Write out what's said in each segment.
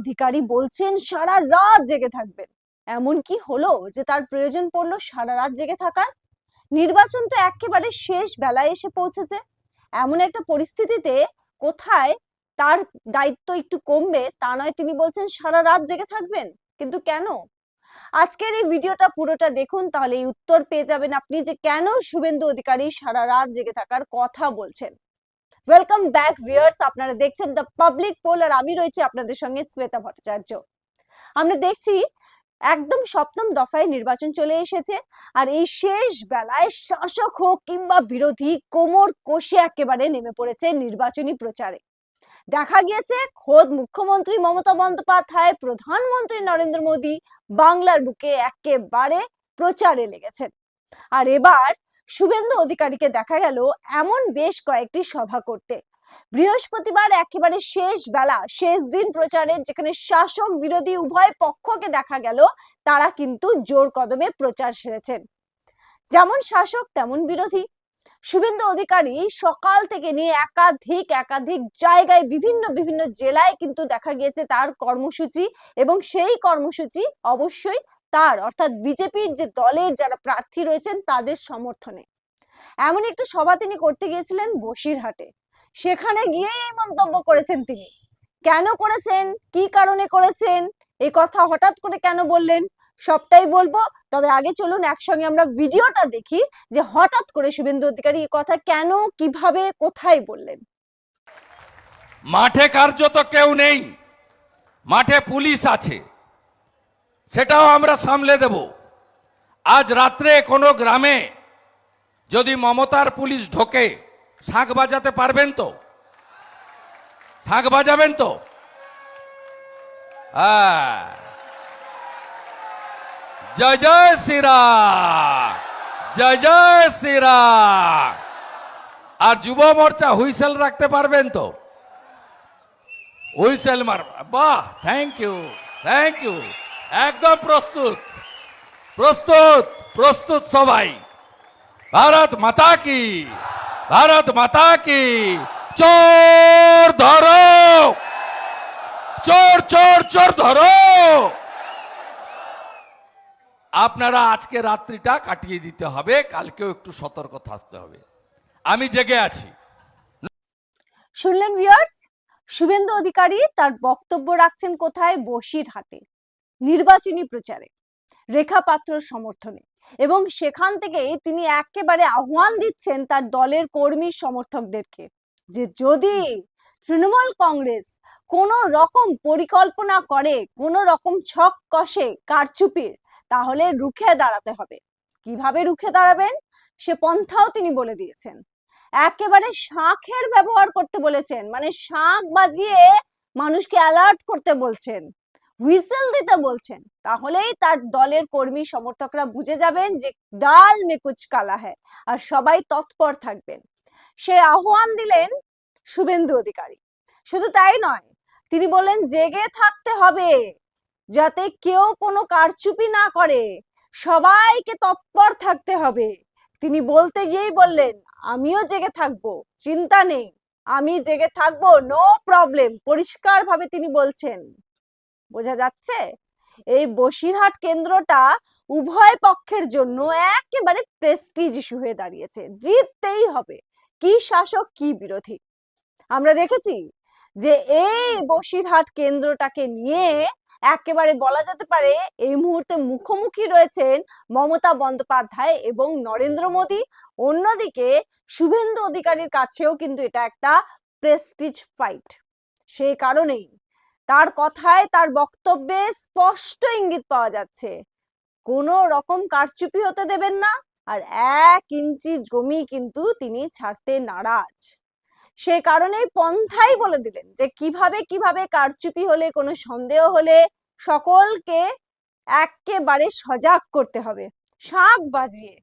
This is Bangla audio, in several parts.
অধিকারী বলছেন সারা রাত জেগে থাকবেন। এমন কি হলো যে তার প্রয়োজন পড়লো সারা রাত জেগে থাকার? নির্বাচন তো একেবারে শেষ বেলায় এসে পৌঁছেছে। এমন একটা পরিস্থিতিতে কোথায় তার দায়িত্ব একটু কমবে তা নয়, তিনি বলছেন সারা রাত জেগে থাকবেন। কিন্তু কেন? আজকের এই ভিডিওটা পুরোটা দেখুন, তাহলে এই উত্তর পেয়ে যাবেন আপনি যে কেন শুভেন্দু অধিকারী সারা রাত জেগে থাকার কথা বলছেন। ওয়েলকাম ব্যাক ভিউয়ার্স, আপনারা দেখছেন দ্য পাবলিক পোল আর আমি রয়েছি আপনাদের সঙ্গে শ্বেতা ভট্টাচার্য। আমরা দেখছি একদম সপ্তম দফায় নির্বাচন চলে এসেছে, আর এই শেষ বেলায় শাসক হোক কিংবা বিরোধী কোমর কষে একেবারে নেমে পড়েছে নির্বাচনী প্রচারে। দেখা গিয়েছে খোদ মুখ্যমন্ত্রী মমতা বন্দ্যোপাধ্যায়, প্রধানমন্ত্রী নরেন্দ্র মোদী বাংলার বুকে একেবারে প্রচারে লেগেছেন। আর এবার শুভেন্দু অধিকারীকে দেখা গেল এমন বেশ কয়েকটি সভা করতে। বৃহস্পতিবার একেবারে শেষ বেলা, শেষ দিন প্রচারের, যেখানে শাসক বিরোধী উভয় পক্ষকে দেখা গেল তারা কিন্তু জোর কদমে প্রচার সেরেছেন। যেমন শাসক তেমন বিরোধী। শুভেন্দু অধিকারী সকাল থেকে নিয়ে একাধিক জায়গায় বিভিন্ন জেলায় কিন্তু দেখা গিয়েছে তার কর্মসূচি, এবং সেই কর্মসূচি অবশ্যই তার অর্থাৎ বিজেপির যে দলের যারা প্রার্থী রয়েছেন তাদের সমর্থনে। এমন একটু সভা তিনি করতে গিয়েছিলেন বসিরহাটে। সেখানে গিয়ে এই মন্তব্য করেছেন তিনি। কেন করেছেন, কি কারণে করেছেন, এই কথা হঠাৎ করে কেন বললেন, সবটাই বলবো। তবে আগে চলুন একসঙ্গে আমরা ভিডিওটা দেখি যে হঠাৎ করে শুভেন্দু অধিকারী এই কথা কেন, কিভাবে, কোথায় বললেন। মাঠে কার্যত কেউ নেই, মাঠে পুলিশ আছে, সেটাও আমরা সামলে দেব। আজ রাত্রে কোনো গ্রামে যদি মমতার পুলিশ ঢোকে, শাঁখ বাজাতে পারবেন তো? শাঁখ বাজাবেন তো? হ্যাঁ, জয় জয় শ্রীরাম, জয় জয় শ্রীরাম। আর যুব মোর্চা হুইসেল রাখতে পারবেন তো? হুইসেল মার, বাহ, থ্যাংক ইউ, থ্যাংক ইউ। একদম প্রস্তুত, প্রস্তুত, প্রস্তুত সবাই। ভারত মাতা কি, ভারত মাতা কি। চোর ধরো, চোর চোর চোর ধরো। আপনারা আজকে রাত্রিটা কাটিয়ে দিতে হবে, কালকেও একটু সতর্ক থাকতে হবে। আমি জেগে আছি। শুনলেন ভিউয়ার্স, শুভেন্দু অধিকারী তার বক্তব্য রাখছেন কোথায়? বসিরহাটে, নির্বাচনী প্রচারে, রেখা পাত্রর সমর্থনে। এবং সেখান থেকেই তিনি একেবারে আহ্বান দিচ্ছেন তার দলের কর্মী সমর্থকদেরকে যে যদি তৃণমূল কংগ্রেস কোনো রকম পরিকল্পনা করে, কোনো রকম ছক কষে কারচুপির, তাহলে রুখে দাঁড়াতে হবে। কিভাবে রুখে দাঁড়াবেন সে পন্থাও তিনি বলে দিয়েছেন। একেবারে শাঁখের ব্যবহার করতে বলেছেন, মানে শাঁখ বাজিয়ে মানুষকে অ্যালার্ট করতে বলছেন, হুইসেল দিতে বলছেন। তাহলেই তার দলের কর্মী সমর্থকরা বুঝে যাবেন যে ডাল মে কুচ কালা হ্যায়, আর সবাই তৎপর থাকবেন। সে আহ্বান দিলেন শুভেন্দু অধিকারী। শুধু তাই নয়, তিনি বললেন জেগে থাকতে হবে, যাতে কেউ কোনো কারচুপি না করে, সবাইকে তৎপর থাকতে হবে। তিনি বলতে গিয়েই বললেন আমিও জেগে থাকবো, চিন্তা নেই, আমি জেগে থাকবো, নো প্রবলেম। পরিষ্কার ভাবে তিনি বলছেন। বোঝা যাচ্ছে এই বসিরহাট কেন্দ্রটা উভয় পক্ষের জন্য একেবারে প্রেস্টিজ ইস্যু হয়ে দাঁড়িয়েছে। জিততেই হবে, কি শাসক কি বিরোধী। আমরা দেখেছি যে এই বসিরহাট কেন্দ্রটাকে নিয়ে একেবারে বলা যেতে পারে এই মুহূর্তে মুখোমুখি রয়েছেন মমতা বন্দ্যোপাধ্যায় এবং নরেন্দ্র মোদী। অন্যদিকে শুভেন্দু অধিকারীর কাছেও কিন্তু এটা একটা প্রেস্টিজ ফাইট। সেই কারণেই তার কথায়, তার বক্তব্যে স্পষ্ট ইঙ্গিত পাওয়া যাচ্ছে কোনো রকম কারচুপি হতে দেবেন না, আর 1 ইঞ্চি জমি কিন্তু তিনি ছাড়তে নারাজ। সে কারণেই পন্থাই বলে দিলেন যে কিভাবে কারচুপি হলে, কোনো সন্দেহ হলে সকলকে একেবারে সজাগ করতে হবে। শাঁখ বাজিয়ে,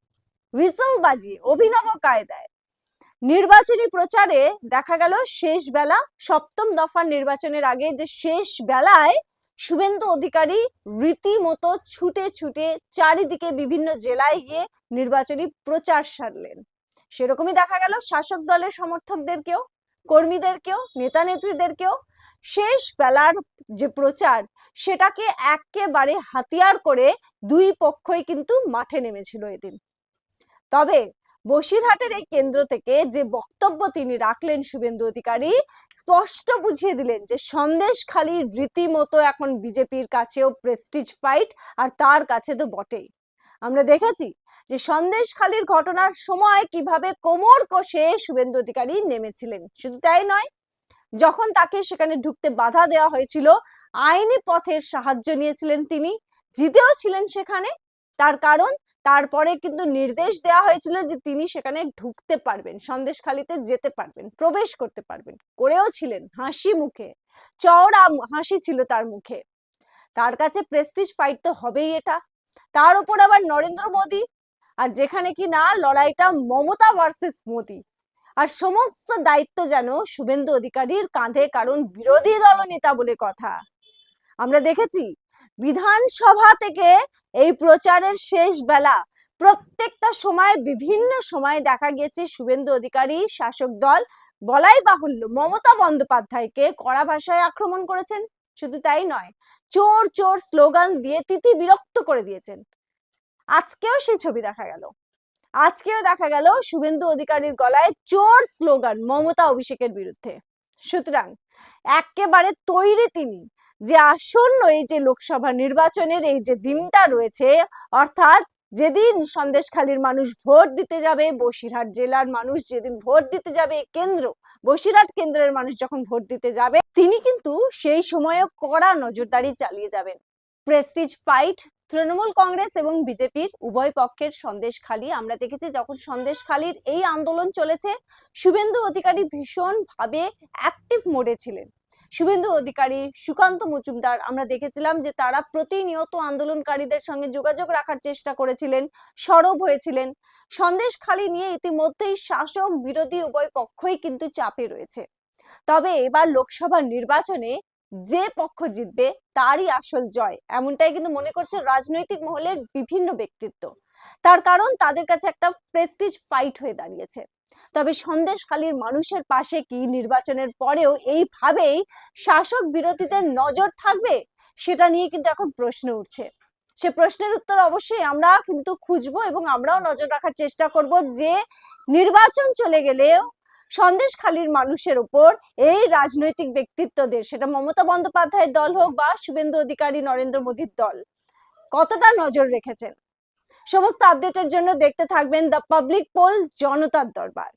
হুইসেল বাজিয়ে, অভিনব কায়দায় নির্বাচনী প্রচারে দেখা গেল শেষ বেলা, সপ্তম দফার নির্বাচনের আগে যে শেষ বেলায় শুভেন্দু অধিকারী রীতিমতো ছুটে ছুটে চারিদিকে বিভিন্ন জেলায় গিয়ে নির্বাচনী প্রচার সারলেন। সেরকমই দেখা গেল শাসক দলের সমর্থকদেরকেও, কর্মীদেরকেও, নেতা নেত্রীদেরকেও। শেষ বেলার যে প্রচার সেটাকে একেবারে হাতিয়ার করে দুই পক্ষই কিন্তু মাঠে নেমেছিল এদিন। তবে বসিরহাটের এই কেন্দ্র থেকে যে বক্তব্য তিনি রাখলেন শুভেন্দু অধিকারী স্পষ্ট বুঝিয়ে দিলেন যে সন্দেশখালী রীতিমতো এখন বিজেপির কাছেও প্রেস্টিজ ফাইট, আর তার কাছে তো বটেই। আমরা দেখেছি যে সন্দেশখালীর ঘটনার সময় কিভাবে কোমর কষে শুভেন্দু অধিকারী নেমেছিলেন। শুধু তাই নয়, যখন তাকে সেখানে ঢুকতে বাধা দেওয়া হয়েছিল আইনি পথের সাহায্য নিয়েছিলেন তিনি, জিতেও ছিলেন সেখানে। তার কারণ তারপরে কিন্তু নির্দেশ দেওয়া হয়েছিল যে তিনি সেখানে ঢুকতে পারবেন, সন্দেশখালীতে যেতে পারবেন, প্রবেশ করতে পারবেন, করেও ছিলেন হাসি মুখে, চওড়া হাসি ছিল তার মুখে। তার কাছে প্রেস্টিজ ফাইট তো হবেই এটা, তার উপর আবার নরেন্দ্র মোদী, আর যেখানে কি না লড়াইটা মমতা ভার্সেস মোদী, আর সমস্ত দায়িত্ব যেন শুভেন্দু অধিকারীর কাঁধে, কারণ বিরোধী দলনেতা বলে কথা। আমরা দেখেছি বিধানসভা থেকে এই প্রচারের শেষ বেলা প্রত্যেকটা সময় বিভিন্ন সময় দেখা গেছে শুভেন্দু অধিকারী শাসক দল, বলাই বাহুল্য মমতা বন্দ্যোপাধ্যায়কে কড়া ভাষায় আক্রমণ করেছেন। শুধু তাই নয়, চোর চোর স্লোগান দিয়ে তিথি বিরক্ত করে দিয়েছেন। আজকেও সেই ছবি দেখা গেল, আজকেও দেখা গেল শুভেন্দু অধিকারীর গলায় চোর স্লোগান মমতা অভিষেকের বিরুদ্ধে। সুতরাং একেবারে তৈরি তিনি যে আসন্ন এই যে লোকসভা নির্বাচনের এই যে দিনটা রয়েছে, অর্থাৎ যেদিন সন্দেশখালীর মানুষ ভোট দিতে যাবে, বসিরহাট জেলার মানুষ যেদিন ভোট দিতে যাবে, কেন্দ্র বসিরহাট কেন্দ্রের মানুষ যখন ভোট দিতে যাবে, তিনি কিন্তু সেই সময়ে কড়া নজরদারি চালিয়ে যাবেন। প্রেস্টিজ ফাইট তৃণমূল কংগ্রেস এবং বিজেপির উভয় পক্ষের সন্দেশখালী। আমরা দেখেছি যখন সন্দেশখালীর এই আন্দোলন চলেছে, শুভেন্দু অধিকারী ভীষণ ভাবে অ্যাক্টিভ মোডে ছিলেন। শুভেন্দু অধিকারী, সুকান্ত মজুমদার, আমরা দেখেছিলাম যে তারা প্রতিনিয়ত আন্দোলনকারীদের সঙ্গে যোগাযোগ রাখার চেষ্টা করেছিলেন, সরব হয়েছিলেন। সন্দেশখালী নিয়ে ইতিমধ্যেই শাসক বিরোধী উভয় পক্ষই কিন্তু চাপে রয়েছে। তবে এবার লোকসভা নির্বাচনে যে পক্ষ জিতবে তারই আসল জয়, এমনটাই কিন্তু মনে করছে রাজনৈতিক মহলের বিভিন্ন ব্যক্তিত্ব। তার কারণ তাদের কাছে একটা প্রেস্টিজ ফাইট হয়ে দাঁড়িয়েছে। তবে সন্দেশখালীর মানুষের পাশে কি নির্বাচনের পরেও এইভাবেই শাসক বিরোধীদের নজর থাকবে, সেটা নিয়ে কিন্তু এখন প্রশ্ন উঠছে। সে প্রশ্নের উত্তর অবশ্যই আমরা কিন্তু খুঁজবো এবং আমরাও নজর রাখার চেষ্টা করব যে নির্বাচন চলে গেলেও সন্দেশখালীর মানুষের উপর এই রাজনৈতিক ব্যক্তিত্বদের, সেটা মমতা বন্দ্যোপাধ্যায়ের দল হোক বা শুভেন্দু অধিকারী নরেন্দ্র মোদীর দল, কতটা নজর রেখেছেন। সমস্ত আপডেটের জন্য দেখতে থাকবেন দ্য পাবলিক পোল, জনতার দরবার।